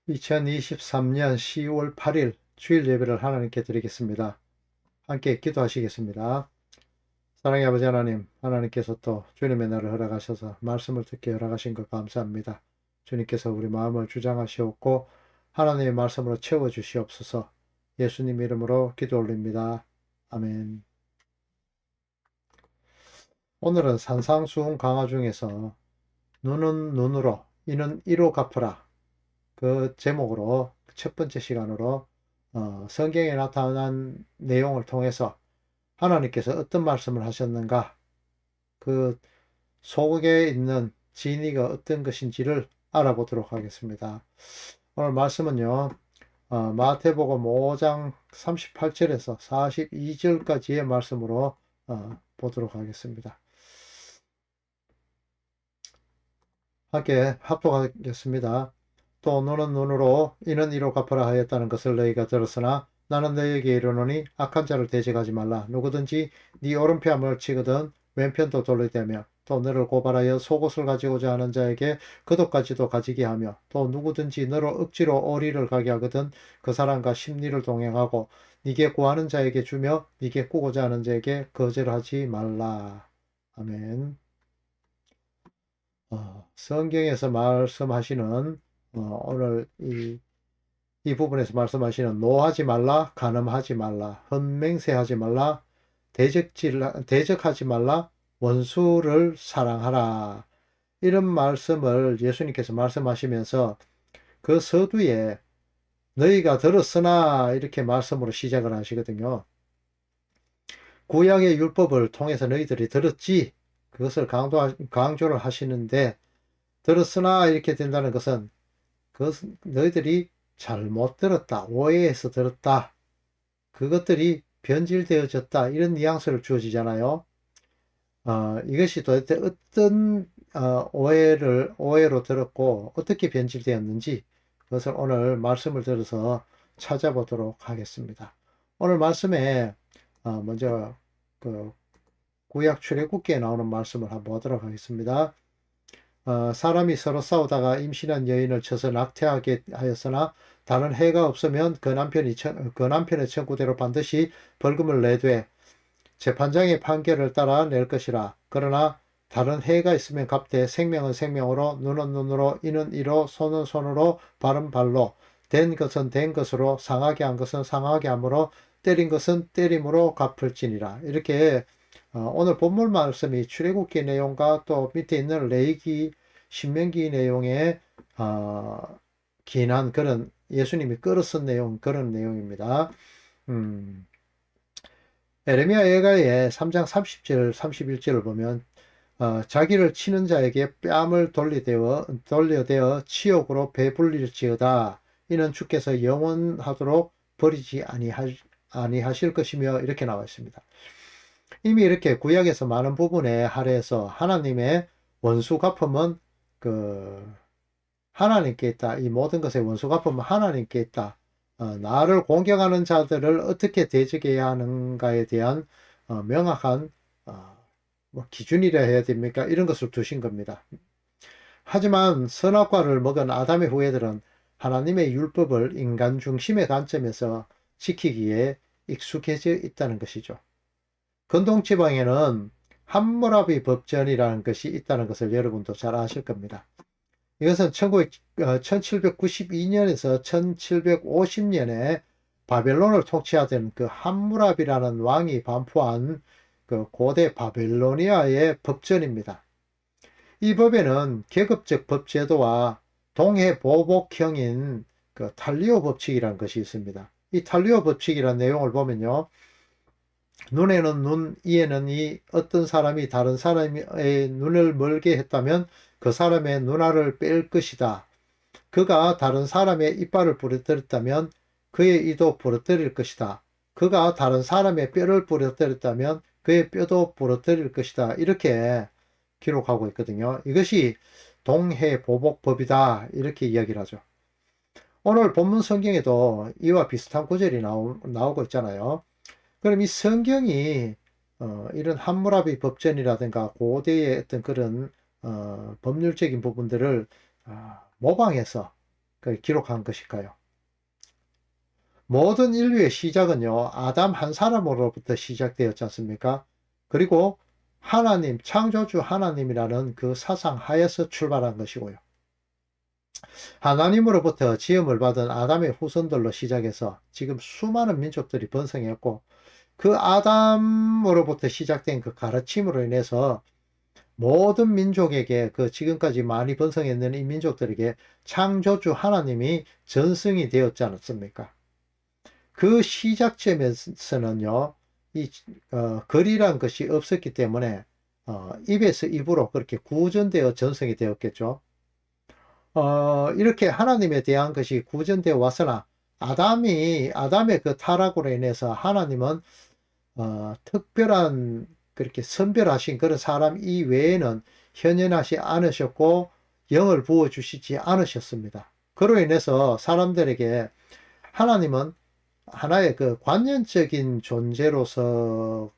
2023년 10월 8일 주일 예배를 하나님께 드리겠습니다. 함께 기도하시겠습니다. 사랑의 아버지 하나님, 하나님께서 또 주님의 날을 허락하셔서 말씀을 듣게 허락하신 것 감사합니다. 주님께서 우리 마음을 주장하시옵고 하나님의 말씀으로 채워주시옵소서. 예수님 이름으로 기도 올립니다. 아멘. 오늘은 산상수훈 강화 중에서 눈은 눈으로, 이는 이로 갚으라, 그 제목으로 첫 번째 시간으로 성경에 나타난 내용을 통해서 하나님께서 어떤 말씀을 하셨는가, 그 속에 있는 진리가 어떤 것인지를 알아보도록 하겠습니다. 오늘 말씀은요, 마태복음 5장 38절에서 42절까지의 말씀으로 보도록 하겠습니다. 함께 합독하겠습니다. 또 너는 눈으로 이는 이로 갚으라 하였다는 것을 너희가 들었으나 나는 너희에게 이르노니 악한 자를 대적하지 말라. 누구든지 네 오른편을 치거든 왼편도 돌리되며 또 너를 고발하여 속옷을 가지고자 하는 자에게 겉옷까지도 가지게 하며 또 누구든지 너로 억지로 어리를 가게 하거든 그 사람과 심리를 동행하고 네게 구하는 자에게 주며 네게 꾸고자 하는 자에게 거절하지 말라. 아멘. 성경에서 말씀하시는 오늘 이 부분에서 말씀하시는 노하지 말라, 간음하지 말라, 헌맹세하지 말라, 대적하지 말라, 원수를 사랑하라. 이런 말씀을 예수님께서 말씀하시면서 그 서두에 너희가 들었으나 이렇게 말씀으로 시작을 하시거든요. 구약의 율법을 통해서 너희들이 들었지, 그것을 강조를 하시는데, 들었으나 이렇게 된다는 것은 그것은 너희들이 잘못 들었다, 오해해서 들었다, 그것들이 변질되어졌다, 이런 뉘앙스를 주어지잖아요. 이것이 도대체 어떤 오해로 들었고 어떻게 변질되었는지 그것을 오늘 말씀을 들어서 찾아보도록 하겠습니다. 오늘 말씀에 먼저 그 구약 출애굽기에 나오는 말씀을 한번 보도록 하겠습니다. 사람이 서로 싸우다가 임신한 여인을 쳐서 낙태하게 하였으나 다른 해가 없으면 그 남편의 청구대로 반드시 벌금을 내되 재판장의 판결을 따라 낼 것이라. 그러나 다른 해가 있으면 갚되 생명은 생명으로, 눈은 눈으로, 이는 이로, 손은 손으로, 발은 발로, 된 것은 된 것으로, 상하게 한 것은 상하게 함으로, 때린 것은 때림으로 갚을지니라. 이렇게 오늘 본문 말씀이 출애굽기 내용과 또 밑에 있는 레위기, 신명기 내용에 긴한 그런 예수님이 끌어쓴 내용, 그런 내용입니다. 에레미야 예가의 3장 30절, 31절을 보면 자기를 치는 자에게 뺨을 돌려대어 치욕으로 배불릴지어다. 이는 주께서 영원하도록 버리지 아니하실 것이며 이렇게 나와 있습니다. 이미 이렇게 구약에서 많은 부분에 할애해서 하나님의 원수 갚음은 하나님께 있다. 이 모든 것의 원수 갚음은 하나님께 있다. 나를 공격하는 자들을 어떻게 대적해야 하는가에 대한 명확한 기준이라 해야 됩니까? 이런 것을 두신 겁니다. 하지만 선악과를 먹은 아담의 후예들은 하나님의 율법을 인간 중심의 관점에서 지키기에 익숙해져 있다는 것이죠. 근동지방에는 함무라비 법전이라는 것이 있다는 것을 여러분도 잘 아실 겁니다. 이것은 1792년에서 1750년에 바벨론을 통치하던 그 함무라비라는 왕이 반포한 그 고대 바벨로니아의 법전입니다. 이 법에는 계급적 법제도와 동해 보복형인 그 탈리오 법칙이라는 것이 있습니다. 이 탈리오 법칙이라는 내용을 보면요. 눈에는 눈, 이에는 이, 어떤 사람이 다른 사람의 눈을 멀게 했다면 그 사람의 눈알을 뺄 것이다. 그가 다른 사람의 이빨을 부러뜨렸다면 그의 이도 부러뜨릴 것이다. 그가 다른 사람의 뼈를 부러뜨렸다면 그의 뼈도 부러뜨릴 것이다. 이렇게 기록하고 있거든요. 이것이 동해보복법이다. 이렇게 이야기를 하죠. 오늘 본문 성경에도 이와 비슷한 구절이 나오고 있잖아요. 그럼 이 성경이 이런 함무라비 법전이라든가 고대의 어떤 그런 법률적인 부분들을 모방해서 기록한 것일까요? 모든 인류의 시작은요, 아담 한 사람으로부터 시작되었지 않습니까? 그리고 하나님, 창조주 하나님이라는 그 사상 하에서 출발한 것이고요. 하나님으로부터 지음을 받은 아담의 후손들로 시작해서 지금 수많은 민족들이 번성했고, 그 아담으로부터 시작된 그 가르침으로 인해서 모든 민족에게, 그 지금까지 많이 번성했는 이 민족들에게 창조주 하나님이 전승이 되었지 않았습니까? 그 시작점에서는요, 이 글이란 것이 없었기 때문에 입에서 입으로 그렇게 구전되어 전승이 되었겠죠. 이렇게 하나님에 대한 것이 구전되어 왔으나 아담의 그 타락으로 인해서 하나님은 특별한 그렇게 선별하신 그런 사람 이외에는 현현하지 않으셨고 영을 부어주시지 않으셨습니다. 그로 인해서 사람들에게 하나님은 하나의 그 관념적인 존재로서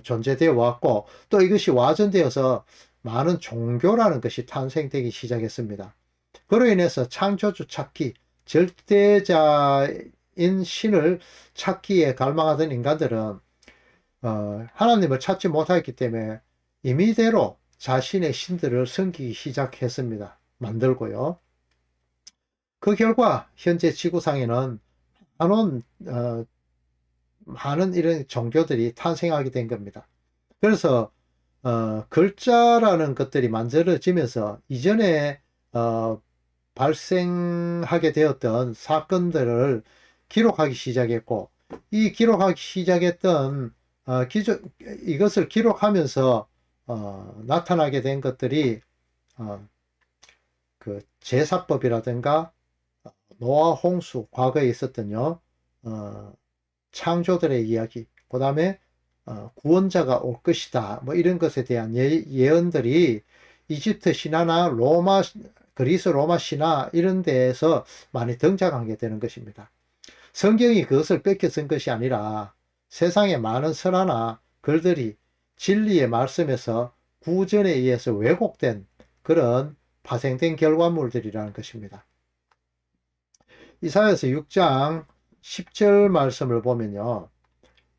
존재되어 왔고, 또 이것이 와전되어서 많은 종교라는 것이 탄생되기 시작했습니다. 그로 인해서 창조주 찾기, 절대자인 신을 찾기에 갈망하던 인간들은 하나님을 찾지 못했기 때문에 임의대로 자신의 신들을 섬기기 시작했습니다. 만들고요. 그 결과 현재 지구상에는 많은 이런 종교들이 탄생하게 된 겁니다. 그래서 글자라는 것들이 만들어지면서 이전에 발생하게 되었던 사건들을 기록하기 시작했고, 이 기록하기 시작했던 이것을 기록하면서 나타나게 된 것들이 그 제사법이라든가 노아 홍수, 과거에 있었던요 창조들의 이야기, 그 다음에 구원자가 올 것이다, 뭐 이런 것에 대한 예언들이 이집트 신화나 그리스 로마 신화 이런 데에서 많이 등장하게 되는 것입니다. 성경이 그것을 뺏겨 쓴 것이 아니라 세상의 많은 설화나 글들이 진리의 말씀에서 구전에 의해서 왜곡된 그런 파생된 결과물들이라는 것입니다. 이사야서 6장 10절 말씀을 보면요,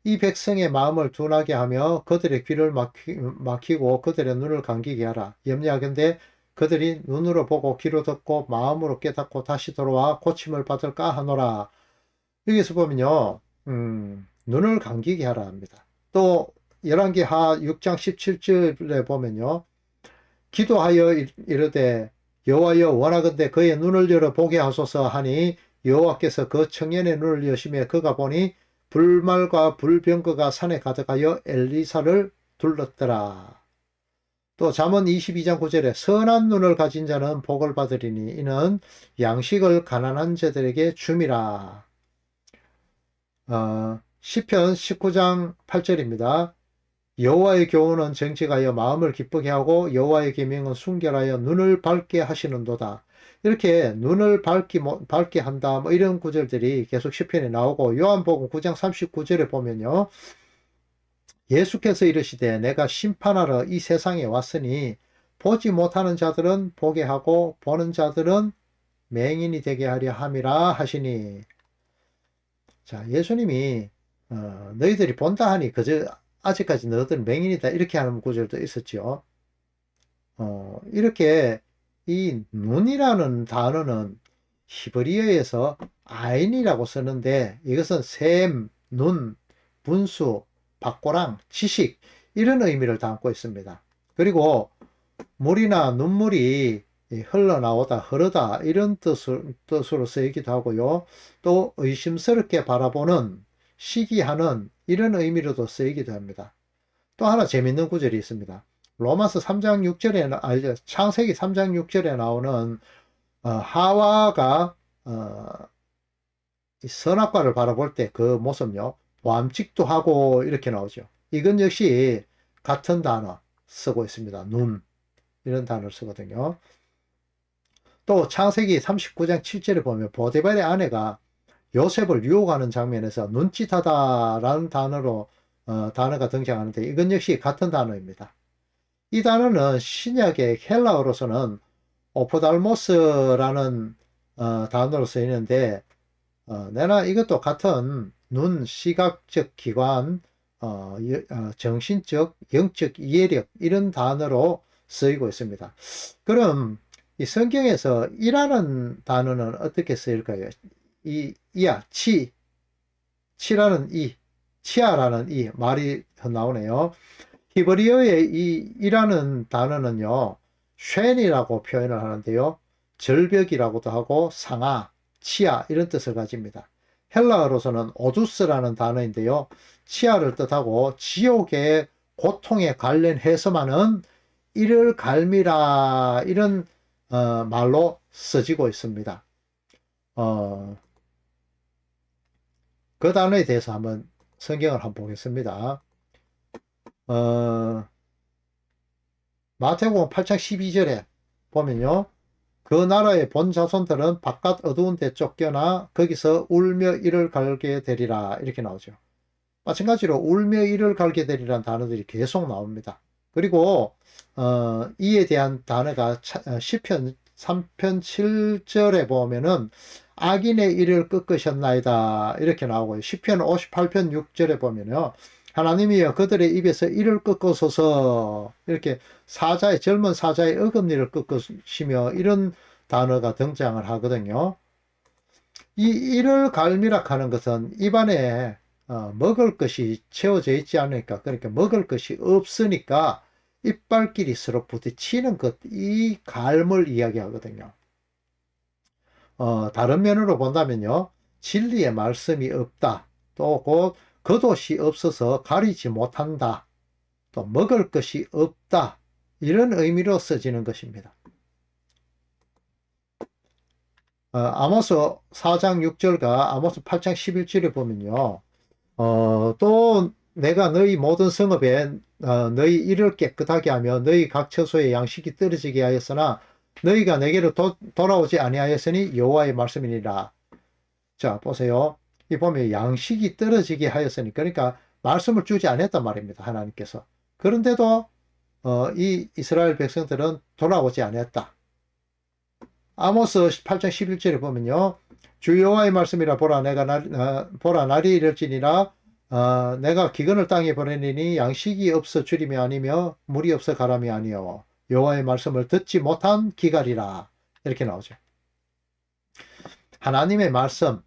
이 백성의 마음을 둔하게 하며 그들의 귀를 막히고 그들의 눈을 감기게 하라. 염려하건대 그들이 눈으로 보고 귀로 듣고 마음으로 깨닫고 다시 돌아와 고침을 받을까 하노라. 여기서 보면요, 눈을 감기게 하라 합니다. 또 열왕기하 6장 17절에 보면요, 기도하여 이르되 여호와여 원하건대 그의 눈을 열어 보게 하소서 하니 여호와께서 그 청년의 눈을 여시며 그가 보니 불말과 불병거가 산에 가득하여 엘리사를 둘렀더라. 또 잠언 22장 9절에 선한 눈을 가진 자는 복을 받으리니 이는 양식을 가난한 자들에게 줌이라. 시편 19장 8절입니다. 여호와의 교훈은 정직하여 마음을 기쁘게 하고 여호와의 계명은 순결하여 눈을 밝게 하시는도다. 이렇게 눈을 밝게 한다, 뭐 이런 구절들이 계속 시편에 나오고, 요한복음 9장 39절에 보면요, 예수께서 이르시되 내가 심판하러 이 세상에 왔으니 보지 못하는 자들은 보게 하고 보는 자들은 맹인이 되게 하려 함이라 하시니. 자, 예수님이 너희들이 본다 하니 그저 아직까지 너희들은 맹인이다 이렇게 하는 구절도 있었죠. 이렇게 이 눈이라는 단어는 히브리어에서 아인이라고 쓰는데, 이것은 샘, 눈, 분수, 박고랑, 지식 이런 의미를 담고 있습니다. 그리고 물이나 눈물이 흘러나오다, 흐르다 이런 뜻으로 쓰이기도 하고요. 또 의심스럽게 바라보는, 시기하는 이런 의미로도 쓰이기도 합니다. 또 하나 재밌는 구절이 있습니다. 로마서 3장 6절에, 창세기 3장 6절에 나오는 하와가 선악과를 바라볼 때 그 모습요, 보암직도 하고 이렇게 나오죠. 이건 역시 같은 단어 쓰고 있습니다. 눈, 이런 단어를 쓰거든요. 또 창세기 39장 7절에 보면 보디발의 아내가 요셉을 유혹하는 장면에서 눈짓하다라는 단어가 등장하는데, 이건 역시 같은 단어입니다. 이 단어는 신약의 헬라어로서는 오포달모스라는 단어로 쓰이는데 내가 이것도 같은 눈 시각적 기관, 정신적, 영적 이해력 이런 단어로 쓰이고 있습니다. 그럼 이 성경에서 이라는 단어는 어떻게 쓰일까요? 이야, 치라는 치아라는 말이 나오네요. 히브리어의 이 이라는 단어는요, 쉔이라고 표현을 하는데요. 절벽이라고도 하고 상하, 치아 이런 뜻을 가집니다. 헬라어로서는 오두스라는 단어인데요. 치아를 뜻하고 지옥의 고통에 관련해서만은 이를 갈미라 이런 말로 써지고 있습니다. 그 단어에 대해서 한번 성경을 한번 보겠습니다. 마태복음 8장 12절에 보면요. 그 나라의 본 자손들은 바깥 어두운 데 쫓겨나 거기서 울며 이를 갈게 되리라 이렇게 나오죠. 마찬가지로 울며 이를 갈게 되리라는 단어들이 계속 나옵니다. 그리고 이에 대한 단어가 시편 3편 7절에 보면은 악인의 이를 꺾으셨나이다 이렇게 나오고요. 시편 58편 6절에 보면요. 하나님이여 그들의 입에서 이를 꺾으소서 이렇게 젊은 사자의 어금니를 꺾으시며 이런 단어가 등장을 하거든요. 이 이를 갈미락하는 것은 입안에 먹을 것이 채워져 있지 않으니까 그러니까 먹을 것이 없으니까 이빨끼리 서로 부딪히는 것, 이 갈물 이야기하거든요. 다른 면으로 본다면요. 진리의 말씀이 없다. 또 곧 겉옷이 없어서 가리지 못한다. 또 먹을 것이 없다. 이런 의미로 써지는 것입니다. 아모스 4장 6절과 아모스 8장 11절에 보면요. 또 내가 너희 모든 성읍에 너희 일을 깨끗하게 하며 너희 각 처소에 양식이 떨어지게 하였으나 너희가 내게로 돌아오지 아니하였으니 여호와의 말씀이니라. 자 보세요. 이 보면 양식이 떨어지게 하였으니 그러니까 말씀을 주지 않았단 말입니다. 하나님께서. 그런데도 이 이스라엘 백성들은 돌아오지 않았다. 아모스 8장 11절에 보면요. 주 여호와의 말씀이라 보라 날이 이를지니라 내가 기근을 땅에 보내리니 양식이 없어 주림이 아니며 물이 없어 가람이 아니요 여호와의 말씀을 듣지 못한 기갈이라 이렇게 나오죠. 하나님의 말씀,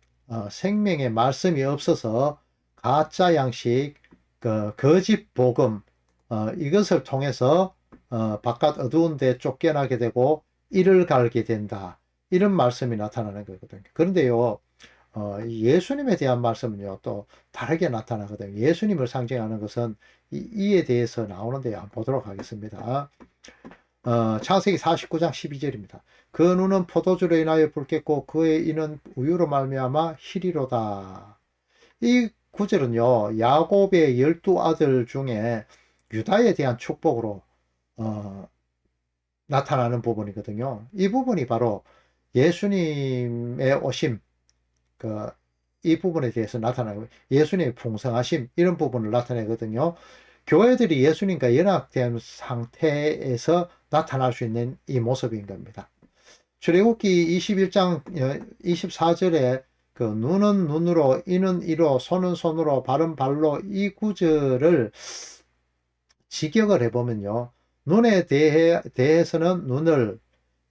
생명의 말씀이 없어서 가짜 양식, 거짓 복음 이것을 통해서 바깥 어두운 데 쫓겨나게 되고 이를 갈게 된다. 이런 말씀이 나타나는 거거든요. 그런데요, 예수님에 대한 말씀은요, 또 다르게 나타나거든요. 예수님을 상징하는 것은 이에 대해서 나오는데요. 한번 보도록 하겠습니다. 창세기 49장 12절입니다. 그 눈은 포도주로 인하여 붉겠고 그의 이는 우유로 말미암아 희리로다. 이 구절은요, 야곱의 12아들 중에 유다에 대한 축복으로 나타나는 부분이거든요. 이 부분이 바로 예수님의 오심, 이 부분에 대해서 나타나고 예수님의 풍성하심 이런 부분을 나타내거든요. 교회들이 예수님과 연합된 상태에서 나타날 수 있는 이 모습인 겁니다. 출애굽기 21장 24절에 그 눈은 눈으로 이는 이로 손은 손으로 발은 발로 이 구절을 직역을 해보면요. 눈에 대해서는 눈을,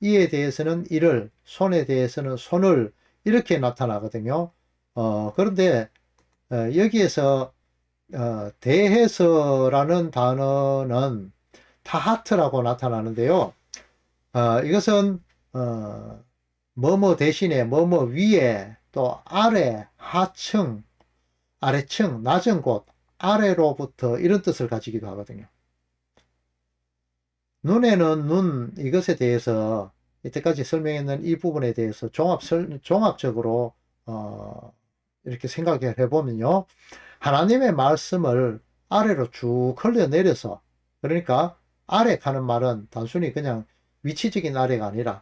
이에 대해서는 이를, 손에 대해서는 손을 이렇게 나타나거든요. 그런데 여기에서 대해서라는 단어는 타하트라고 나타나는데요. 이것은 뭐뭐 대신에 뭐뭐 위에 또 아래, 하층, 아래층, 낮은 곳, 아래로부터 이런 뜻을 가지기도 하거든요. 눈에는 눈 이것에 대해서 이때까지 설명했는 이 부분에 대해서 종합적으로 이렇게 생각해 보면요. 하나님의 말씀을 아래로 쭉 흘려내려서 그러니까 아래 가는 말은 단순히 그냥 위치적인 아래가 아니라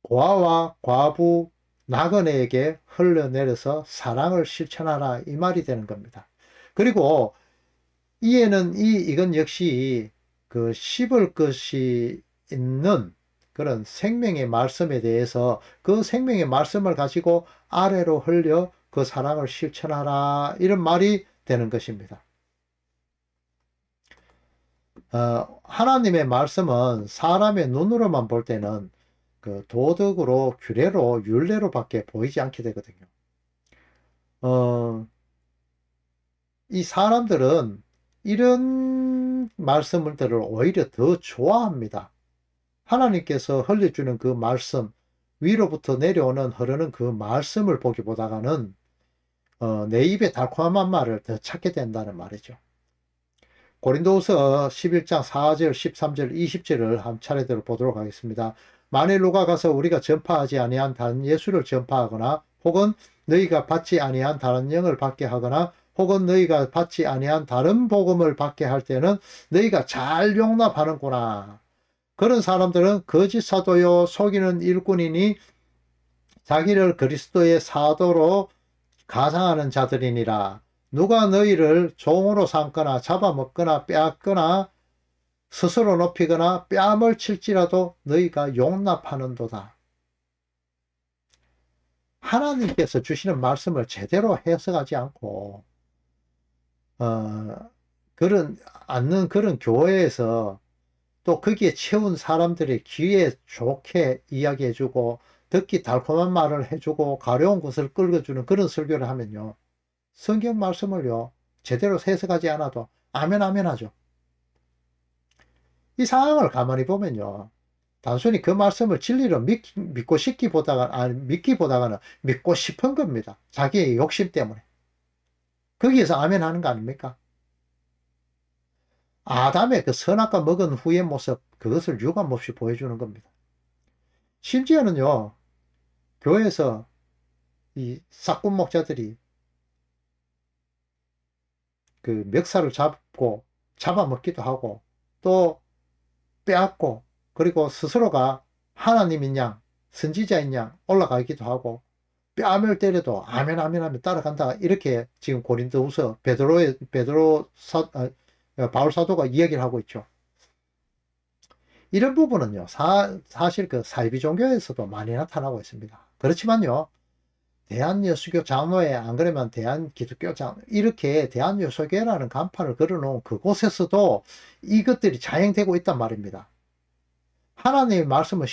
고아와 과부 나그네에게 흘러내려서 사랑을 실천하라 이 말이 되는 겁니다. 그리고 이건 역시 그 씹을 것이 있는 그런 생명의 말씀에 대해서 그 생명의 말씀을 가지고 아래로 흘려 그 사랑을 실천하라, 이런 말이 되는 것입니다. 하나님의 말씀은 사람의 눈으로만 볼 때는 그 도덕으로, 규례로, 율례로밖에 보이지 않게 되거든요. 이 사람들은 이런 말씀들을 오히려 더 좋아합니다. 하나님께서 흘려주는 그 말씀, 위로부터 내려오는 흐르는 그 말씀을 보기보다는 내 입에 달콤한 말을 더 찾게 된다는 말이죠. 고린도후서 11장 4절, 13절, 20절을 한 차례대로 보도록 하겠습니다. 만일 누가 가서 우리가 전파하지 아니한 다른 예수를 전파하거나, 혹은 너희가 받지 아니한 다른 영을 받게 하거나, 혹은 너희가 받지 아니한 다른 복음을 받게 할 때는 너희가 잘 용납하는구나. 그런 사람들은 거짓 사도요, 속이는 일꾼이니 자기를 그리스도의 사도로 가상하는 자들이니라. 누가 너희를 종으로 삼거나 잡아먹거나 빼앗거나 스스로 높이거나 뺨을 칠지라도 너희가 용납하는도다. 하나님께서 주시는 말씀을 제대로 해석하지 않고 그런 않는 그런 교회에서 또 거기에 채운 사람들이 귀에 좋게 이야기해주고 듣기 달콤한 말을 해주고 가려운 것을 끌어주는 그런 설교를 하면요, 성경 말씀을요 제대로 해석하지 않아도 아멘 아멘 하죠. 이 상황을 가만히 보면요, 단순히 그 말씀을 진리로 믿고 싶기보다가, 아니, 믿기보다는 믿고 싶은 겁니다. 자기의 욕심 때문에. 거기에서 아멘 하는 거 아닙니까? 아담의 그 선악과 먹은 후의 모습, 그것을 유감없이 보여주는 겁니다. 심지어는요, 교회에서 이 사꾼 목자들이 그 멱살을 잡고 잡아먹기도 하고, 또 빼앗고, 그리고 스스로가 하나님인 양, 선지자인 양 올라가기도 하고, 뺨을 때려도 아멘 아멘 하면 따라간다, 이렇게 지금 고린도후서 바울 사도가 이야기를 하고 있죠. 이런 부분은요, 사실 그 사이비 종교에서도 많이 나타나고 있습니다. 그렇지만요, 대한여수교 장로회, 안 그러면 대한기독교 장로, 이렇게 대한여수교라는 간판을 걸어놓은 그곳에서도 이것들이 자행되고 있단 말입니다. 하나님의 말씀은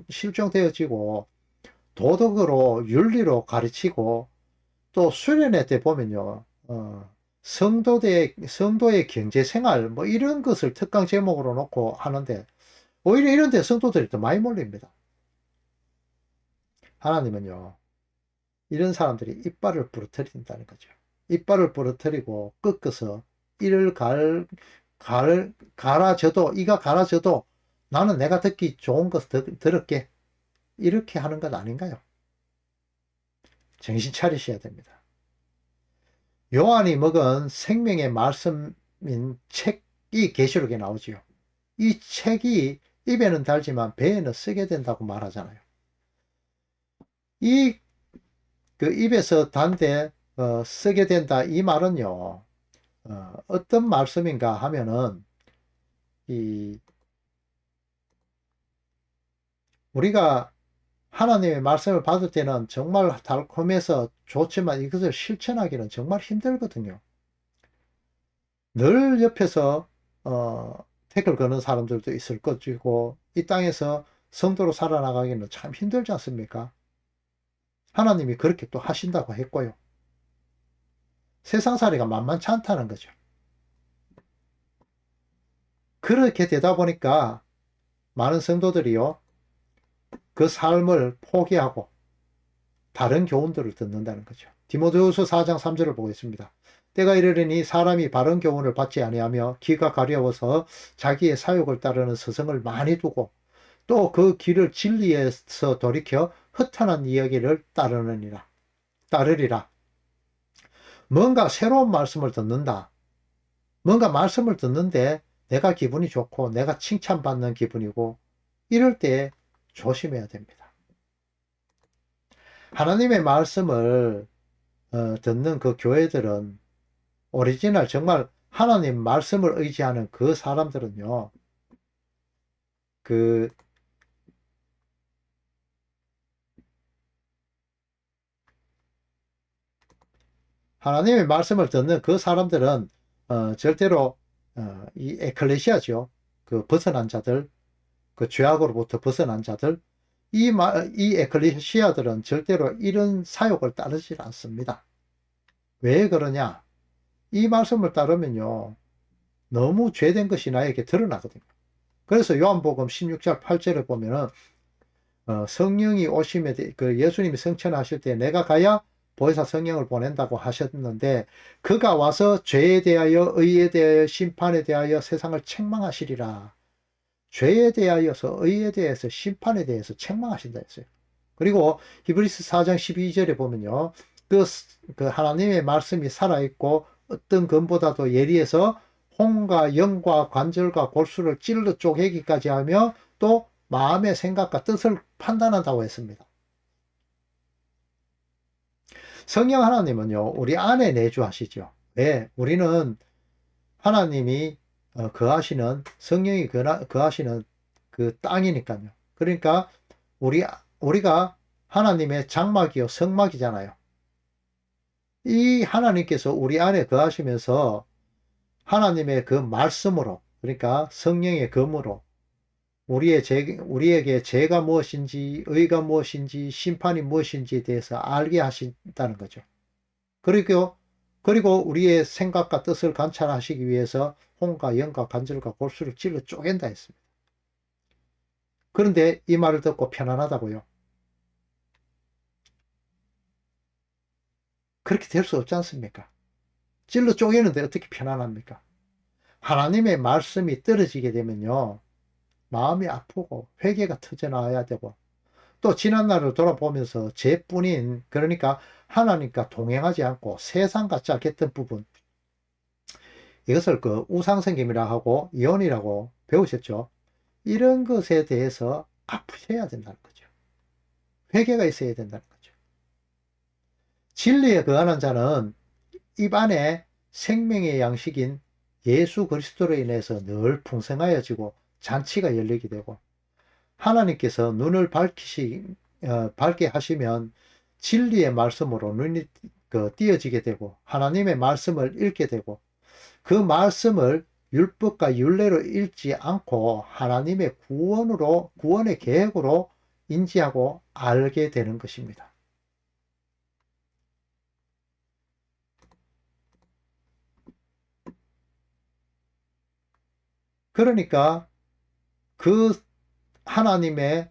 실종되어지고 도덕으로, 윤리로 가르치고, 또 수련회 때 보면요, 성도의 경제생활, 뭐 이런 것을 특강 제목으로 놓고 하는데, 오히려 이런 데 성도들이 더 많이 몰립니다. 하나님은요, 이런 사람들이 이빨을 부러뜨린다는 거죠. 이빨을 부러뜨리고 꺾어서 이를 갈아줘도, 이가 갈아줘도 나는 내가 듣기 좋은 것을 들을게, 이렇게 하는 것 아닌가요? 정신 차리셔야 됩니다. 요한이 먹은 생명의 말씀인 책이 계시록에 나오지요. 이 책이 입에는 달지만 배에는 쓰게 된다고 말하잖아요. 이 그 입에서 단데 쓰게 된다, 이 말은요, 어떤 말씀인가 하면은, 이 우리가 하나님의 말씀을 받을 때는 정말 달콤해서 좋지만 이것을 실천하기는 정말 힘들거든요. 늘 옆에서 태클 거는 사람들도 있을 것이고, 이 땅에서 성도로 살아나가기는 참 힘들지 않습니까? 하나님이 그렇게 또 하신다고 했고요. 세상살이가 만만치 않다는 거죠. 그렇게 되다 보니까 많은 성도들이요, 그 삶을 포기하고 다른 교훈들을 듣는다는 거죠. 디모데후서 4장 3절을 보겠습니다. 때가 이르리니 사람이 바른 교훈을 받지 아니하며 귀가 가려워서 자기의 사욕을 따르는 스승을 많이 두고, 또 그 길을 진리에서 돌이켜 허탄한 이야기를 따르리라. 뭔가 새로운 말씀을 듣는다. 뭔가 말씀을 듣는데 내가 기분이 좋고 내가 칭찬받는 기분이고, 이럴 때 조심해야 됩니다. 하나님의 말씀을 듣는 그 교회들은, 오리지널 정말 하나님 말씀을 의지하는 그 사람들은요, 그 하나님의 말씀을 듣는 그 사람들은 절대로 이 에클레시아죠. 그 벗어난 자들, 그 죄악으로부터 벗어난 자들, 이 에클레시아들은 절대로 이런 사욕을 따르지 않습니다. 왜 그러냐? 이 말씀을 따르면요, 너무 죄된 것이 나에게 드러나거든요. 그래서 요한복음 16장 8절을 보면은 성령이 오심에 그 예수님이 성천하실 때 내가 가야 보혜사 성령을 보낸다고 하셨는데, 그가 와서 죄에 대하여 의에 대하여 심판에 대하여 세상을 책망하시리라. 죄에 대하여서 의에 대해서 심판에 대해서 책망하신다 했어요. 그리고 히브리스 4장 12절에 보면요, 그 하나님의 말씀이 살아있고 어떤 검보다도 예리해서 혼과 영과 관절과 골수를 찔러 쪼개기까지 하며 또 마음의 생각과 뜻을 판단한다고 했습니다. 성령 하나님은요, 우리 안에 내주하시죠. 왜? 우리는 하나님이 거하시는, 성령이 거하시는 그 땅이니까요. 그러니까 우리가 하나님의 장막이요 성막이잖아요. 이 하나님께서 우리 안에 거하시면서 하나님의 그 말씀으로, 그러니까 성령의 검으로 우리에게 죄가 무엇인지, 의가 무엇인지, 심판이 무엇인지에 대해서 알게 하신다는 거죠. 그리고 우리의 생각과 뜻을 관찰하시기 위해서 혼과 영과 관절과 골수를 찔러 쪼갠다 했습니다. 그런데 이 말을 듣고 편안하다고요? 그렇게 될 수 없지 않습니까? 찔러 쪼개는데 어떻게 편안합니까? 하나님의 말씀이 떨어지게 되면요, 마음이 아프고 회개가 터져나와야 되고, 또 지난날을 돌아보면서 죄뿐인, 그러니까 하나님과 동행하지 않고 세상 같지 않겠던 부분, 이것을 그 우상생김이라 하고 이혼이라고 배우셨죠? 이런 것에 대해서 아프셔야 된다는 거죠. 회개가 있어야 된다는 거죠. 진리에 거하는 자는 입안에 생명의 양식인 예수 그리스도로 인해서 늘 풍성하여지고 잔치가 열리게 되고, 하나님께서 눈을 밝게 하시면 진리의 말씀으로 눈이 띄어지게 되고, 하나님의 말씀을 읽게 되고, 그 말씀을 율법과 율례로 읽지 않고 하나님의 구원의 계획으로 인지하고 알게 되는 것입니다. 그러니까 그 하나님의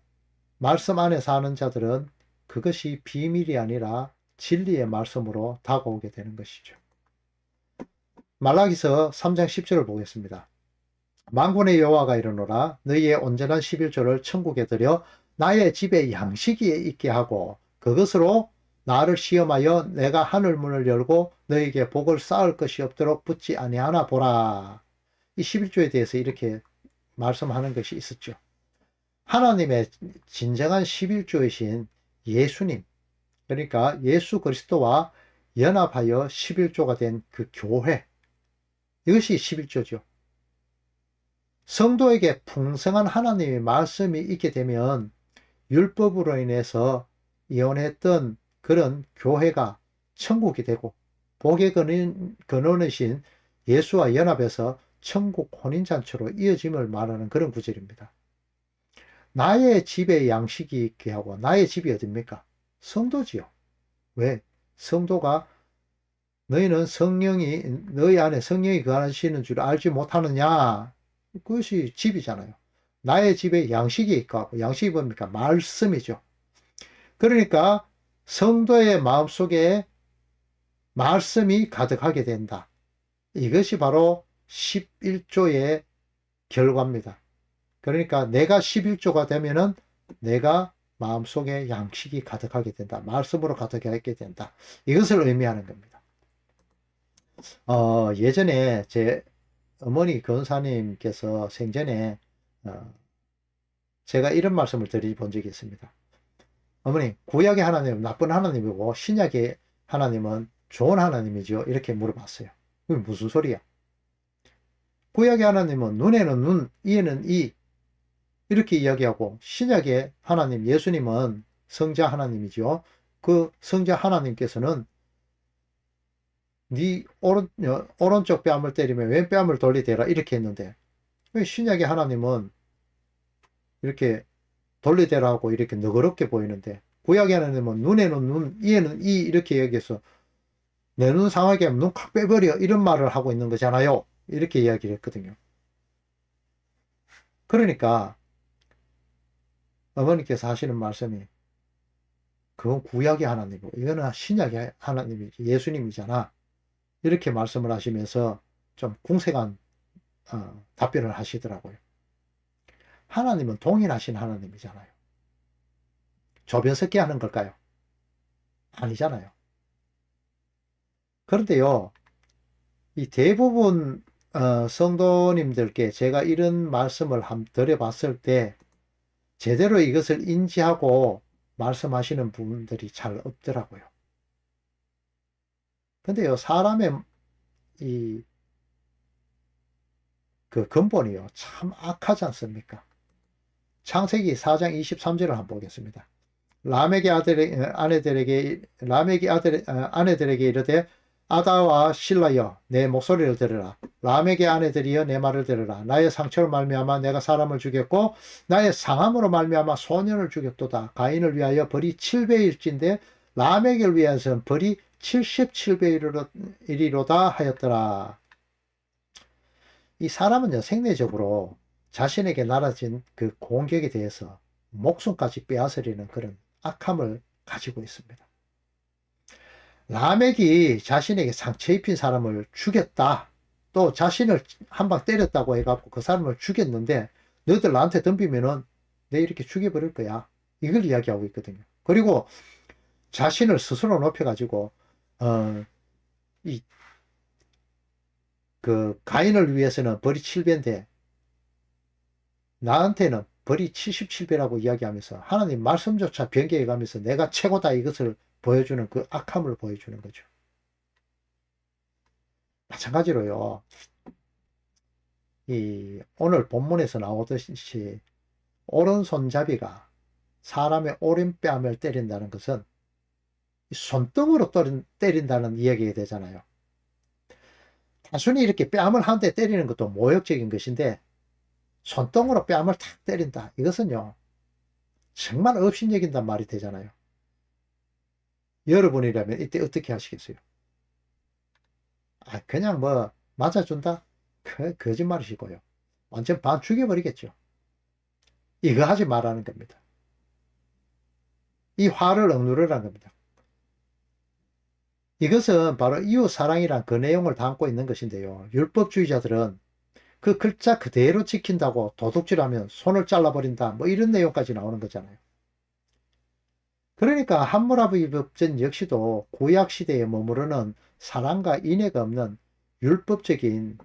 말씀 안에 사는 자들은 그것이 비밀이 아니라 진리의 말씀으로 다가오게 되는 것이죠. 말라기서 3장 10절을 보겠습니다. 만군의 여호와가 이르노라, 너희의 온전한 11조를 천국에 들여 나의 집에 양식이 있게 하고 그것으로 나를 시험하여 내가 하늘문을 열고 너희에게 복을 쌓을 것이 없도록 붙지 아니하나 보라. 이 11조에 대해서 이렇게 말씀하는 것이 있었죠. 하나님의 진정한 11조이신 예수님, 그러니까 예수 그리스도와 연합하여 11조가 된 그 교회, 이것이 11조죠. 성도에게 풍성한 하나님의 말씀이 있게 되면 율법으로 인해서 이혼했던 그런 교회가 천국이 되고, 복의 근원이신 예수와 연합해서 천국 혼인잔치로 이어짐을 말하는 그런 구절입니다. 나의 집에 양식이 있게 하고, 나의 집이 어딥니까? 성도지요. 왜? 성도가 너희는 너희 안에 성령이 거하시는 줄 알지 못하느냐? 그것이 집이잖아요. 나의 집에 양식이 있고, 양식이 뭡니까? 말씀이죠. 그러니까 성도의 마음속에 말씀이 가득하게 된다. 이것이 바로 11조의 결과입니다. 그러니까 내가 11조가 되면은 내가 마음속에 양식이 가득하게 된다. 말씀으로 가득하게 된다. 이것을 의미하는 겁니다. 예전에 제 어머니 권사님께서 생전에 제가 이런 말씀을 드려본 적이 있습니다. 어머니, 구약의 하나님은 나쁜 하나님이고 신약의 하나님은 좋은 하나님이죠. 이렇게 물어봤어요. 그게 무슨 소리야? 구약의 하나님은 눈에는 눈, 이에는 이, 이렇게 이야기하고, 신약의 하나님, 예수님은 성자 하나님이죠. 그 성자 하나님께서는 네 오른쪽 뺨을 때리면 왼뺨을 돌리대라 이렇게 했는데, 왜 신약의 하나님은 이렇게 돌리대라고 이렇게 너그럽게 보이는데, 구약의 하나님은 눈에는 눈, 이에는 이 이렇게 여기서 내 눈 상하게 하면 눈 칵 빼버려 이런 말을 하고 있는 거잖아요. 이렇게 이야기를 했거든요. 그러니까 어머니께서 하시는 말씀이, 그건 구약의 하나님이고 이거는 신약의 하나님이지, 예수님이잖아. 이렇게 말씀을 하시면서 좀 궁색한 답변을 하시더라고요. 하나님은 동일하신 하나님이잖아요. 조변 섞기 하는 걸까요? 아니잖아요. 그런데요, 이 대부분 성도님들께 제가 이런 말씀을 드려봤을 때 제대로 이것을 인지하고 말씀하시는 분들이 잘 없더라고요. 근데요, 사람의 이 그 근본이요, 참 악하지 않습니까? 창세기 4장 23절을 한번 보겠습니다. 라멕의 아내들에게 이르되, 아다와 실라여 내 목소리를 들으라. 라멕의 아내들이여 내 말을 들으라. 나의 상처로 말미암아 내가 사람을 죽였고 나의 상함으로 말미암아 소년을 죽였도다. 가인을 위하여 벌이 7배일진데 라멕을 위해서는 벌이 77배이리로다 하였더라. 이 사람은요, 생리적으로 자신에게 날아진 그 공격에 대해서 목숨까지 빼앗으려는 그런 악함을 가지고 있습니다. 라멕이 자신에게 상처 입힌 사람을 죽였다. 또 자신을 한 방 때렸다고 해갖고 그 사람을 죽였는데, 너희들 나한테 덤비면은 내 이렇게 죽여버릴 거야. 이걸 이야기하고 있거든요. 그리고 자신을 스스로 높여가지고, 이, 가인을 위해서는 벌이 7배인데, 나한테는 벌이 77배라고 이야기하면서 하나님 말씀조차 변개해가면서 내가 최고다 이것을 보여주는 그 악함을 보여주는 거죠. 마찬가지로요, 이 오늘 본문에서 나오듯이 오른손잡이가 사람의 오른뺨을 때린다는 것은 손등으로 때린다는 이야기가 되잖아요. 단순히 이렇게 뺨을 한 대 때리는 것도 모욕적인 것인데, 손등으로 뺨을 탁 때린다. 이것은요, 정말 업신여긴단 말이 되잖아요. 여러분이라면 이때 어떻게 하시겠어요? 그냥 뭐 맞아준다? 거짓말이시고요. 완전 반 죽여버리겠죠. 이거 하지 말라는 겁니다. 이 화를 억누르라는 겁니다. 이것은 바로 이웃사랑이란 그 내용을 담고 있는 것인데요. 율법주의자들은 그 글자 그대로 지킨다고 도둑질하면 손을 잘라버린다, 뭐 이런 내용까지 나오는 거잖아요. 그러니까 함무라비 법전 역시도 구약시대에 머무르는 사랑과 인애가 없는 율법적인,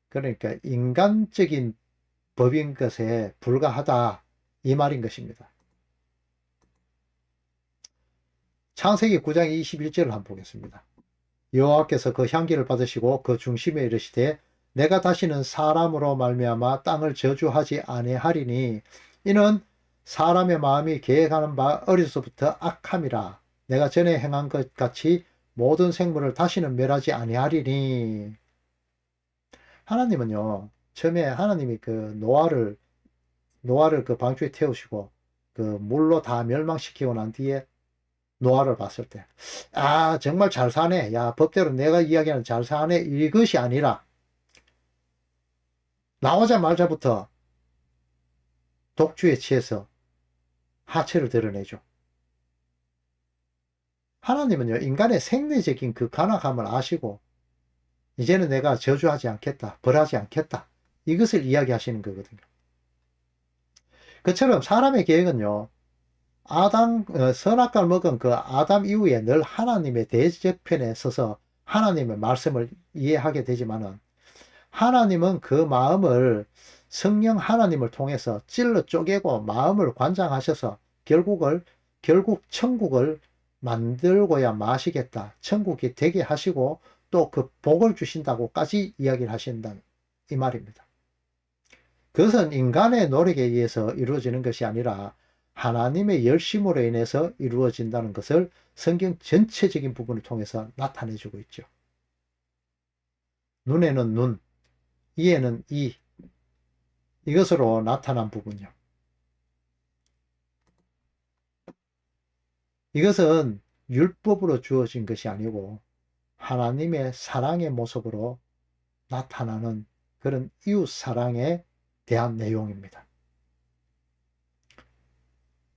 그러니까 인간적인 법인 것에 불과하다, 이 말인 것입니다. 창세기 9장 21절을 한번 보겠습니다. 여호와께서 그 향기를 받으시고 그 중심에 이르시되, 내가 다시는 사람으로 말미암아 땅을 저주하지 아니하리니 이는 사람의 마음이 계획하는 바 어려서부터 악함이라. 내가 전에 행한 것 같이 모든 생물을 다시는 멸하지 아니하리니. 하나님은요, 처음에 하나님이 그 노아를 그 방주에 태우시고 그 물로 다 멸망시키고 난 뒤에 노아를 봤을 때, 정말 잘 사네. 야, 법대로 내가 이야기하는 잘 사네. 이것이 아니라 나오자마자부터 독주에 취해서 하체를 드러내죠. 하나님은요, 인간의 생리적인 그 간악함을 아시고 이제는 내가 저주하지 않겠다, 벌하지 않겠다, 이것을 이야기하시는 거거든요. 그처럼 사람의 계획은요, 선악과를 먹은 그 아담 이후에 늘 하나님의 대적편에 서서 하나님의 말씀을 이해하게 되지만은, 하나님은 그 마음을 성령 하나님을 통해서 찔러 쪼개고 마음을 관장하셔서 결국 천국을 만들고야 마시겠다, 천국이 되게 하시고 또 그 복을 주신다고까지 이야기를 하신다, 이 말입니다. 그것은 인간의 노력에 의해서 이루어지는 것이 아니라 하나님의 열심으로 인해서 이루어진다는 것을 성경 전체적인 부분을 통해서 나타내주고 있죠. 눈에는 눈, 이에는 이, 이것으로 나타난 부분이요. 이것은 율법으로 주어진 것이 아니고 하나님의 사랑의 모습으로 나타나는 그런 이웃 사랑에 대한 내용입니다.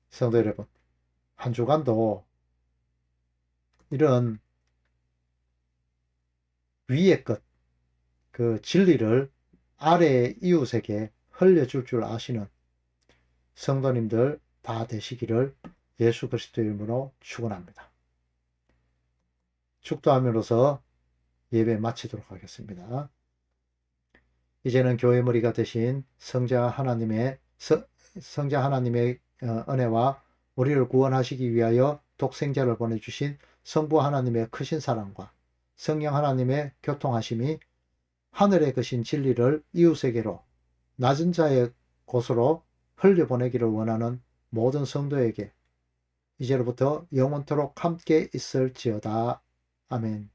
성도 여러분, 한 주간도 이런 위의 것, 그 진리를 아래의 이웃에게 흘려줄 줄 아시는 성도님들 다 되시기를 예수 그리스도 이름으로 축원합니다. 축도함으로써 예배 마치도록 하겠습니다. 이제는 교회 머리가 되신 성자 하나님의 은혜와 우리를 구원하시기 위하여 독생자를 보내주신 성부 하나님의 크신 사랑과 성령 하나님의 교통하심이 하늘에 계신 진리를 이웃에게로 낮은 자의 곳으로 흘려보내기를 원하는 모든 성도에게 이제로부터 영원토록 함께 있을지어다. 아멘.